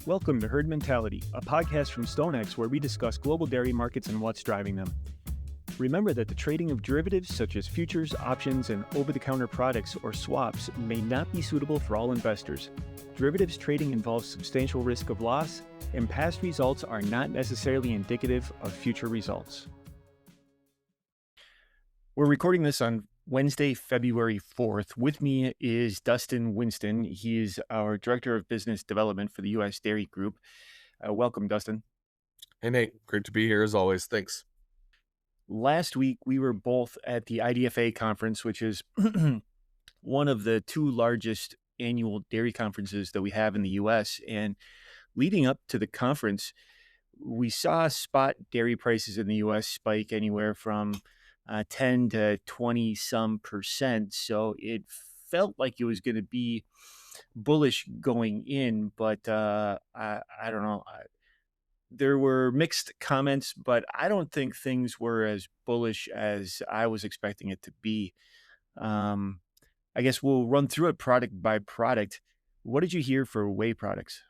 Welcome to Herd Mentality, a podcast from StoneX where we discuss global dairy markets and what's driving them. Remember that the trading of derivatives such as futures, options, and over-the-counter products or swaps may not be suitable for all investors. Derivatives trading involves substantial risk of loss, and past results are not necessarily indicative of future results. We're recording this on Wednesday, February 4th. With me is Dustin Winston. He is our Director of Business Development for the U.S. Dairy Group. Welcome, Dustin. Hey, Nate. Great to be here as always. Thanks. Last week, we were both at the IDFA conference, which is one of the two largest annual dairy conferences that we have in the U.S. And leading up to the conference, we saw spot dairy prices in the U.S. spike anywhere from 10 to 20 some percent. So it felt like it was going to be bullish going in, but I don't know. There were mixed comments, but I don't think things were as bullish as I was expecting it to be. I guess we'll run through it product by product. What did you hear for whey products?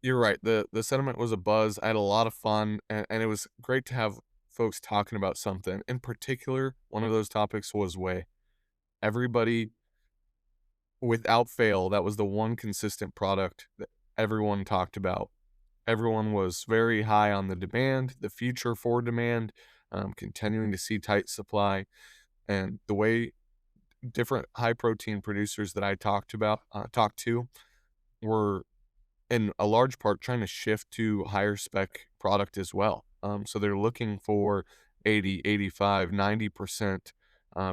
You're right. The sentiment was a buzz. I had a lot of fun, and it was great to have folks talking about something. In particular, one of those topics was whey. Everybody, without fail, that was the one consistent product that everyone talked about. Everyone was very high on the demand, the future for demand, continuing to see tight supply, and the way different high protein producers that I talked to were in a large part trying to shift to higher spec product as well. So they're looking for 80, 85, 90%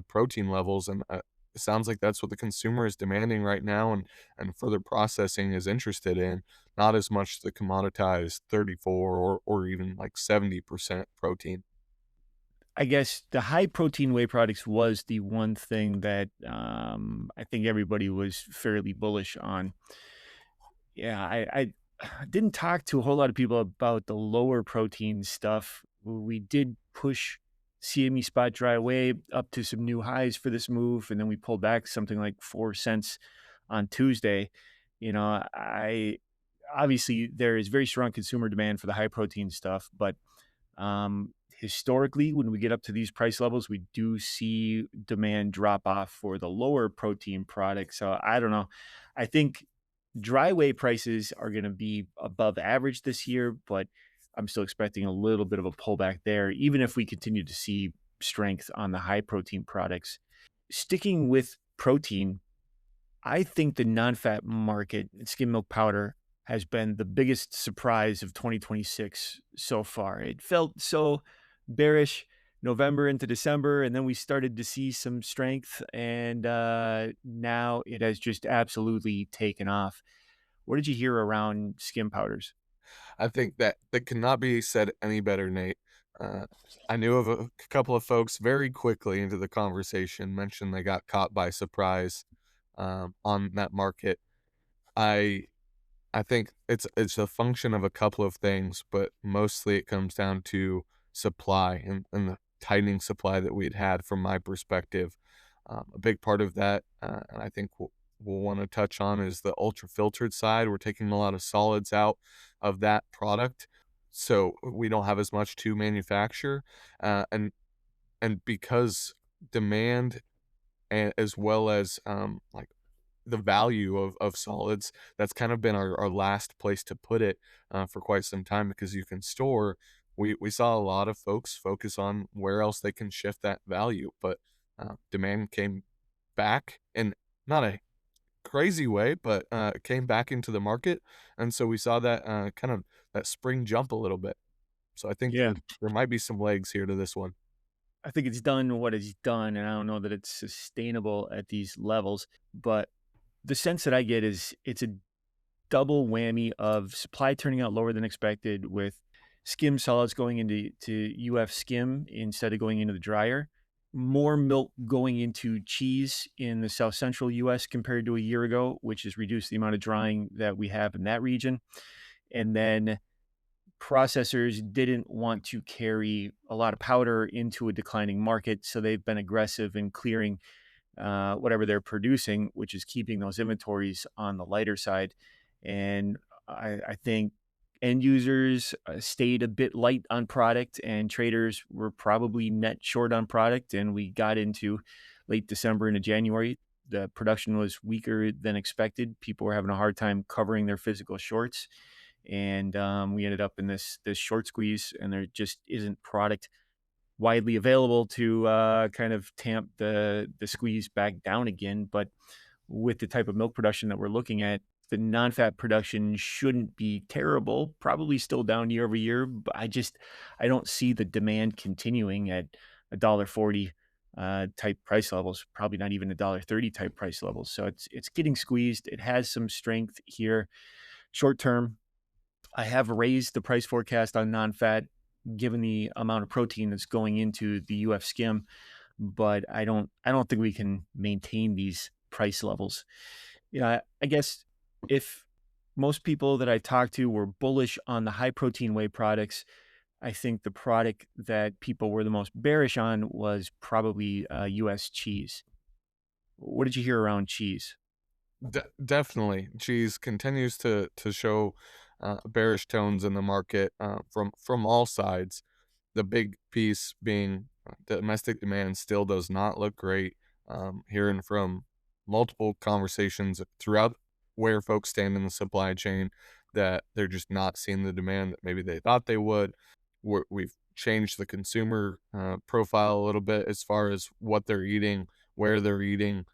protein levels. And it sounds like that's what the consumer is demanding right now, and further processing is interested in, not as much the commoditized 34 or even like 70% protein. I guess the high protein whey products was the one thing that I think everybody was fairly bullish on. Yeah, I didn't talk to a whole lot of people about the lower protein stuff. We did push CME spot dry whey up to some new highs for this move, and then we pulled back something like 4 cents on Tuesday. I obviously there is very strong consumer demand for the high protein stuff, but historically, when we get up to these price levels, we do see demand drop off for the lower protein products. So I don't know. I think dry whey prices are going to be above average this year, but I'm still expecting a little bit of a pullback there, even if we continue to see strength on the high protein products. Sticking with protein, I think the non-fat market, skim milk powder, has been the biggest surprise of 2026 so far. It felt so bearish November into December, and then we started to see some strength, and now it has just absolutely taken off. What did you hear around skim powders? I think that cannot be said any better, Nate. Uh, I knew of a couple of folks very quickly into the conversation mentioned they got caught by surprise on that market. I I think it's a function of a couple of things, but mostly it comes down to supply and the tightening supply that we had from my perspective. A big part of that, and I think we'll want to touch on is the ultra filtered side. We're taking a lot of solids out of that product, so we don't have as much to manufacture, and because demand and as well as like the value of solids, that's kind of been our last place to put it for quite some time because you can store. We saw a lot of folks focus on where else they can shift that value, but demand came back in not a crazy way, but it came back into the market, and so we saw that kind of that spring jump a little bit. So I think Yeah, there might be some legs here to this one. I think it's done what it's done, and I don't know that it's sustainable at these levels. But the sense that I get is it's a double whammy of supply turning out lower than expected, with skim solids going into UF skim instead of going into the dryer. More milk going into cheese in the south central US compared to a year ago, which has reduced the amount of drying that we have in that region. And then processors didn't want to carry a lot of powder into a declining market, so they've been aggressive in clearing whatever they're producing, which is keeping those inventories on the lighter side. And I think end users stayed a bit light on product, and traders were probably net short on product. And we got into late December into January. The production was weaker than expected. People were having a hard time covering their physical shorts, and we ended up in this short squeeze. And there just isn't product widely available to kind of tamp the squeeze back down again. But with the type of milk production that we're looking at, the non-fat production shouldn't be terrible. Probably still down year over year, but I don't see the demand continuing at $1.40 type price levels. Probably not even $1.30 type price levels. So it's getting squeezed. It has some strength here short term. I have raised the price forecast on non-fat given the amount of protein that's going into the UF skim, but I don't think we can maintain these price levels. I guess if most people that I talked to were bullish on the high protein whey products, I think the product that people were the most bearish on was probably US cheese. What did you hear around cheese? Definitely, cheese continues to show bearish tones in the market from all sides. The big piece being domestic demand still does not look great. Hearing from multiple conversations throughout where folks stand in the supply chain that they're just not seeing the demand that maybe they thought they would. We've changed the consumer profile a little bit as far as what they're eating, where they're eating,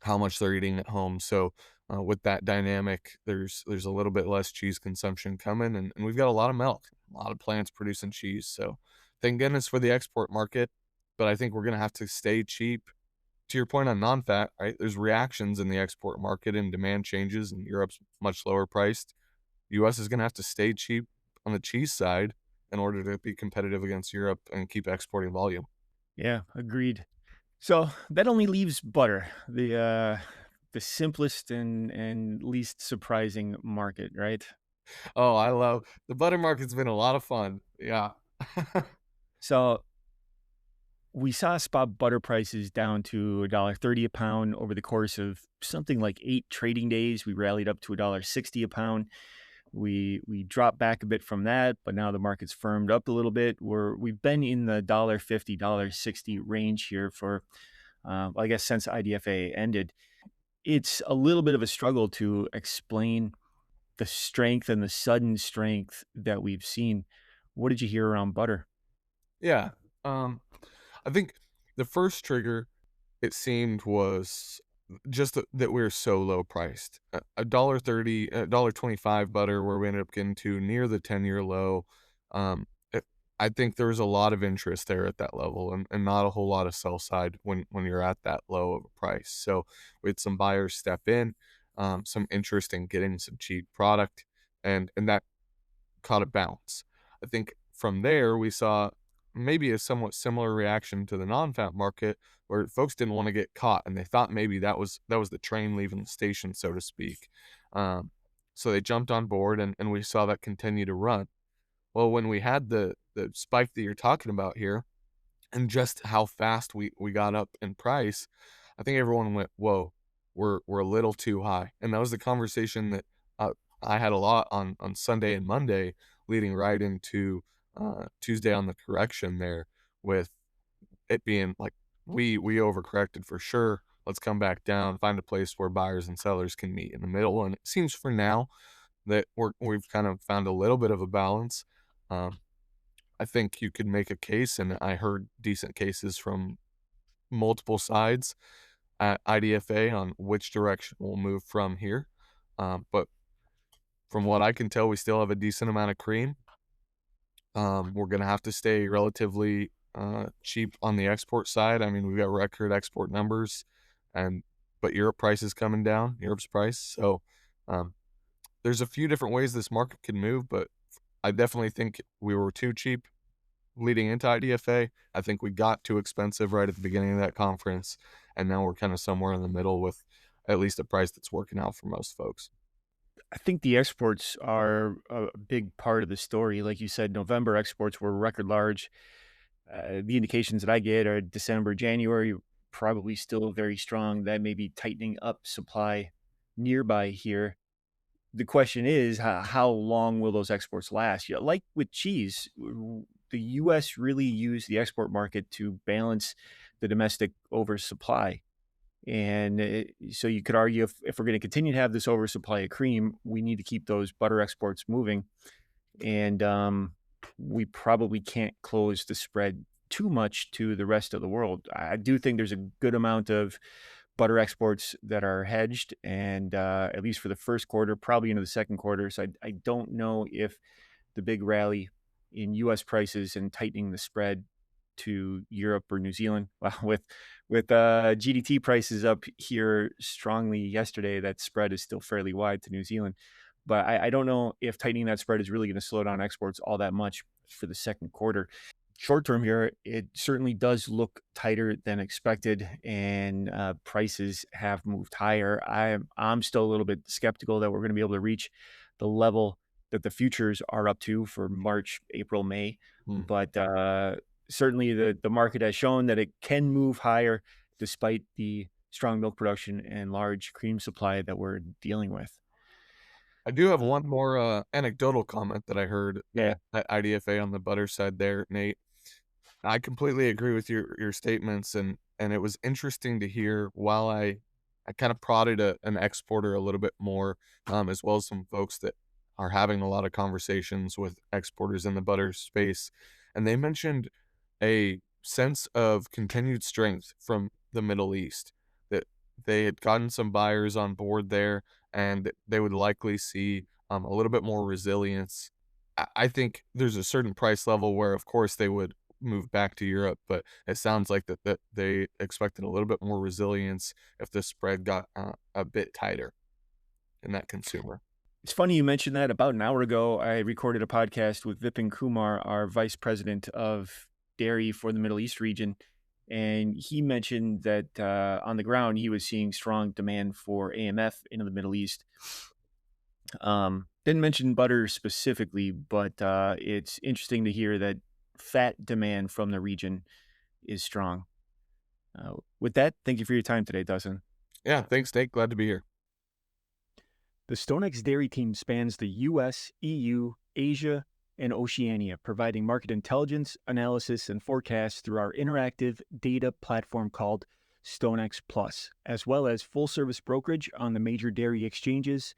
how much they're eating at home. So with that dynamic, there's a little bit less cheese consumption coming, and we've got a lot of milk, a lot of plants producing cheese. So thank goodness for the export market, but I think we're gonna have to stay cheap. To your point on non-fat, right? There's reactions in the export market and demand changes, and Europe's much lower priced. U.S. is gonna have to stay cheap on the cheese side in order to be competitive against Europe and keep exporting volume. Yeah, agreed. So that only leaves butter, the simplest and least surprising market, right? Oh, I love the butter market's been a lot of fun. Yeah. So we saw spot butter prices down to $1.30 a pound over the course of something like 8 trading days. We rallied up to $1.60 a pound. We dropped back a bit from that, but now the market's firmed up a little bit. We've been in the $1.50, $1.60 range here for I guess since IDFA ended. It's a little bit of a struggle to explain the strength and the sudden strength that we've seen. What did you hear around butter? Yeah. Um, I think the first trigger it seemed was just that we are so low priced. $1.30, $1.25 butter, where we ended up getting to near the 10-year low. It, I think there was a lot of interest there at that level, and not a whole lot of sell side when you're at that low of a price. So we had some buyers step in, some interest in getting some cheap product, and that caught a bounce. I think from there we saw maybe a somewhat similar reaction to the non-fat market where folks didn't want to get caught and they thought maybe that was the train leaving the station, so to speak. Um, so they jumped on board and we saw that continue to run. Well, when we had the spike that you're talking about here and just how fast we got up in price, I think everyone went, "Whoa, we're a little too high." And that was the conversation that I had a lot on Sunday and Monday, leading right into Tuesday on the correction there, with it being like we overcorrected for sure. Let's come back down, find a place where buyers and sellers can meet in the middle. And it seems for now that we've kind of found a little bit of a balance. Um, I think you could make a case, and I heard decent cases from multiple sides at IDFA on which direction we'll move from here. But from what I can tell, we still have a decent amount of cream. We're gonna have to stay relatively cheap on the export side. I mean, we've got record export numbers, and but Europe price is coming down. Europe's price, so um, there's a few different ways this market can move. But I definitely think we were too cheap leading into IDFA. I think we got too expensive right at the beginning of that conference, and now we're kind of somewhere in the middle with at least a price that's working out for most folks. I think the exports are a big part of the story. Like you said, November exports were record large. The indications that I get are December, January, probably still very strong. That may be tightening up supply nearby here. the question is, how long will those exports last? Yeah, like with cheese, the U.S. really used the export market to balance the domestic oversupply. And so you could argue if we're going to continue to have this oversupply of cream, we need to keep those butter exports moving. And we probably can't close the spread too much to the rest of the world. I do think there's a good amount of butter exports that are hedged, and at least for the first quarter, probably into the second quarter. So I don't know if the big rally in U.S. prices and tightening the spread to Europe or New Zealand. Well, with GDT prices up here strongly yesterday, that spread is still fairly wide to New Zealand. But I don't know if tightening that spread is really going to slow down exports all that much for the second quarter. Short term here, it certainly does look tighter than expected, and prices have moved higher. I'm still a little bit skeptical that we're going to be able to reach the level that the futures are up to for March, April, May. Hmm. But certainly the market has shown that it can move higher despite the strong milk production and large cream supply that we're dealing with. I do have one more anecdotal comment that I heard Yeah. at IDFA on the butter side there, Nate. I completely agree with your statements, and it was interesting to hear while I kind of prodded an exporter a little bit more, as well as some folks that are having a lot of conversations with exporters in the butter space, and they mentioned a sense of continued strength from the Middle East, that they had gotten some buyers on board there, and they would likely see a little bit more resilience. I think there's a certain price level where, of course, they would move back to Europe, but it sounds like that they expected a little bit more resilience if the spread got a bit tighter in that consumer. It's funny you mentioned that. About an hour ago, I recorded a podcast with Vipin Kumar, our vice president of dairy for the Middle East region. And he mentioned that on the ground, he was seeing strong demand for AMF into the Middle East. Didn't mention butter specifically, but it's interesting to hear that fat demand from the region is strong. With that, thank you for your time today, Dustin. Yeah, thanks, Nate. Glad to be here. The StoneX Dairy team spans the US, EU, Asia, and Oceania, providing market intelligence, analysis, and forecasts through our interactive data platform called StoneX Plus, as well as full-service brokerage on the major dairy exchanges,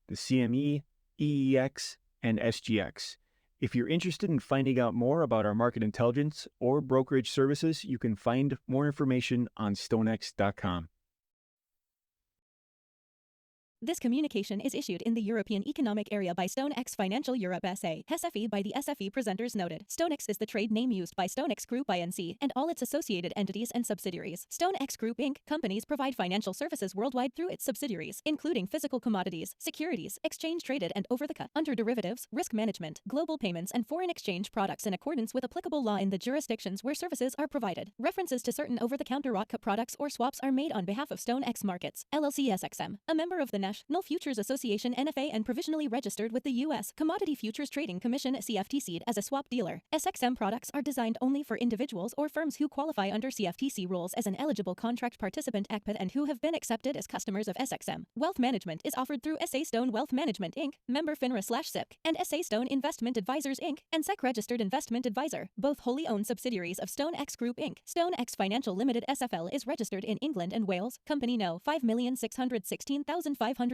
the CME, EEX, and SGX. If you're interested in finding out more about our market intelligence or brokerage services, you can find more information on stonex.com. This communication is issued in the European Economic Area by StoneX Financial Europe SA, SFE by the SFE presenters noted. StoneX is the trade name used by StoneX Group Inc. and all its associated entities and subsidiaries. StoneX Group Inc. companies provide financial services worldwide through its subsidiaries, including physical commodities, securities, exchange-traded and over-the-counter, under derivatives, risk management, global payments, and foreign exchange products in accordance with applicable law in the jurisdictions where services are provided. References to certain over-the-counter products or swaps are made on behalf of StoneX Markets, LLC SXM, a member of the National Futures Association NFA and provisionally registered with the U.S. Commodity Futures Trading Commission CFTC as a swap dealer. SXM products are designed only for individuals or firms who qualify under CFTC rules as an eligible contract participant ACPAT and who have been accepted as customers of SXM. Wealth management is offered through SA Stone Wealth Management Inc., member FINRA/SIPC, and SA Stone Investment Advisors Inc., and SEC Registered Investment Advisor, both wholly owned subsidiaries of StoneX Group Inc. StoneX Financial Limited SFL is registered in England and Wales, company No. 5,616,586.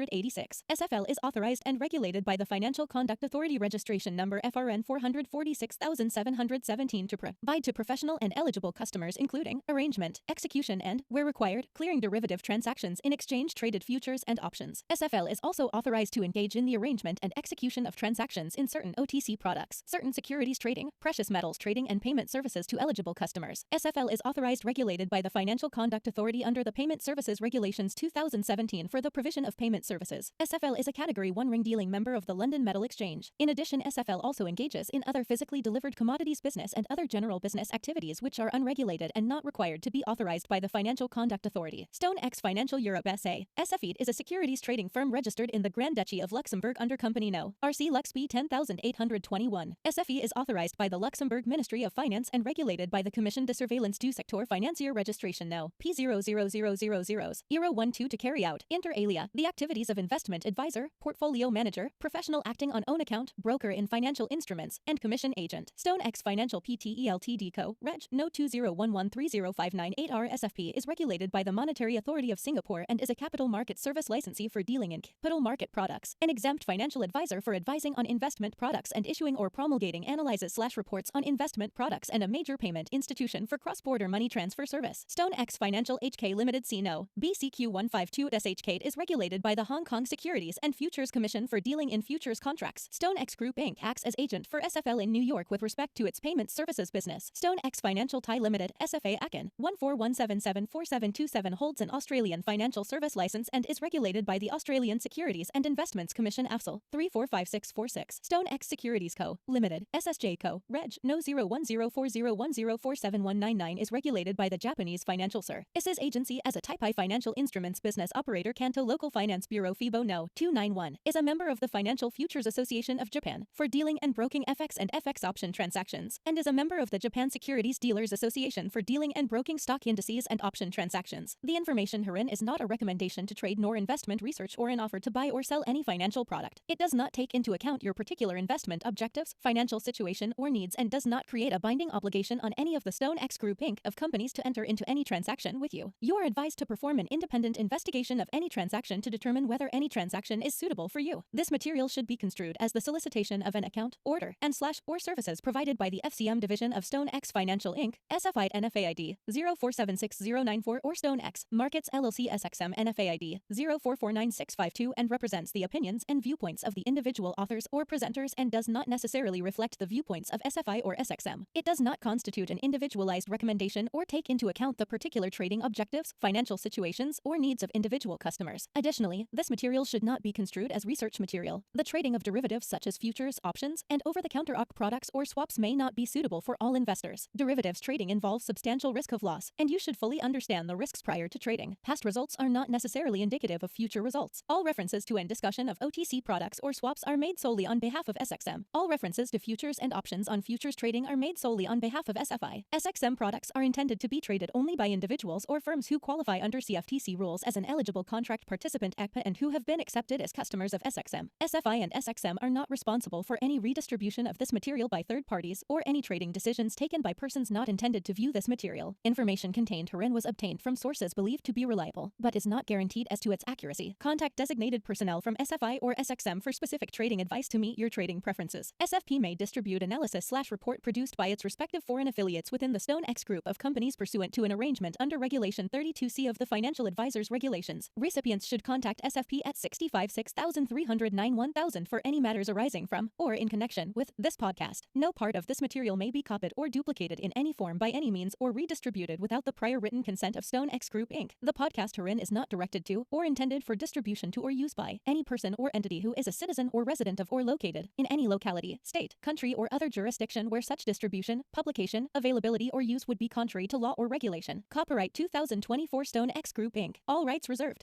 SFL is authorized and regulated by the Financial Conduct Authority registration number FRN 446,717 to provide to professional and eligible customers including arrangement, execution and, where required, clearing derivative transactions in exchange-traded futures and options. SFL is also authorized to engage in the arrangement and execution of transactions in certain OTC products, certain securities trading, precious metals trading and payment services to eligible customers. SFL is authorized regulated by the Financial Conduct Authority under the Payment Services Regulations 2017 for the provision of payment services. SFL is a Category 1 ring dealing member of the London Metal Exchange. In addition, SFL also engages in other physically delivered commodities business and other general business activities which are unregulated and not required to be authorized by the Financial Conduct Authority. StoneX Financial Europe SA, SFE is a securities trading firm registered in the Grand Duchy of Luxembourg under Company No. RC Lux B 10821. SFE is authorized by the Luxembourg Ministry of Finance and regulated by the Commission de Surveillance du Secteur Financier Registration No. P00000 012 to carry out, inter alia, the activity activities of investment advisor, portfolio manager, professional acting on own account, broker in financial instruments, and commission agent. StoneX Financial Pte Ltd Co. Reg. No 20113059 RSFP is regulated by the Monetary Authority of Singapore and is a capital market service licensee for dealing in capital market products. An exempt financial advisor for advising on investment products and issuing or promulgating analyses/reports on investment products, and a major payment institution for cross-border money transfer service. StoneX Financial HK Limited C.No. BCQ 152 SHK is regulated by the Hong Kong Securities and Futures Commission for dealing in futures contracts. StoneX Group Inc. acts as agent for SFL in New York with respect to its payment services business. StoneX Financial Thai Limited SFA Akin 141774727 holds an Australian financial service license and is regulated by the Australian Securities and Investments Commission AFSL 345646. StoneX Securities Co. Limited SSJ Co. Reg. No 010401047199 is regulated by the Japanese Financial Ser. ISIS Agency as a Type I Financial Instruments Business Operator. Kanto Local Finance Bureau FIBO No. 291 is a member of the Financial Futures Association of Japan for dealing and broking FX and FX option transactions, and is a member of the Japan Securities Dealers Association for dealing and broking stock indices and option transactions. The information herein is not a recommendation to trade nor investment research or an offer to buy or sell any financial product. It does not take into account your particular investment objectives, financial situation, or needs, and does not create a binding obligation on any of the StoneX Group Inc. of companies to enter into any transaction with you. You are advised to perform an independent investigation of any transaction to determine whether any transaction is suitable for you. This material should be construed as the solicitation of an account, order, and/or services provided by the FCM division of StoneX Financial Inc., SFI NFAID 0476094, or StoneX Markets LLC SXM NFAID 0449652, and represents the opinions and viewpoints of the individual authors or presenters and does not necessarily reflect the viewpoints of SFI or SXM. It does not constitute an individualized recommendation or take into account the particular trading objectives, financial situations, or needs of individual customers. Additionally, this material should not be construed as research material. The trading of derivatives such as futures, options, and over-the-counter OC products or swaps may not be suitable for all investors. Derivatives trading involves substantial risk of loss, and you should fully understand the risks prior to trading. Past results are not necessarily indicative of future results. All references to and discussion of OTC products or swaps are made solely on behalf of SXM. All references to futures and options on futures trading are made solely on behalf of SFI. SXM products are intended to be traded only by individuals or firms who qualify under CFTC rules as an eligible contract participant ACPA and who have been accepted as customers of SXM. SFI and SXM are not responsible for any redistribution of this material by third parties or any trading decisions taken by persons not intended to view this material. Information contained herein was obtained from sources believed to be reliable, but is not guaranteed as to its accuracy. Contact designated personnel from SFI or SXM for specific trading advice to meet your trading preferences. SFP may distribute analysis/report produced by its respective foreign affiliates within the StoneX Group of companies pursuant to an arrangement under Regulation 32C of the Financial Advisors Regulations. Recipients should contact SFP at 656-309-1000 for any matters arising from or in connection with this podcast. No part of this material may be copied or duplicated in any form by any means or redistributed without the prior written consent of StoneX Group Inc. The podcast herein is not directed to or intended for distribution to or use by any person or entity who is a citizen or resident of or located in any locality, state, country, or other jurisdiction where such distribution, publication, availability, or use would be contrary to law or regulation. Copyright 2024 StoneX Group Inc. All rights reserved.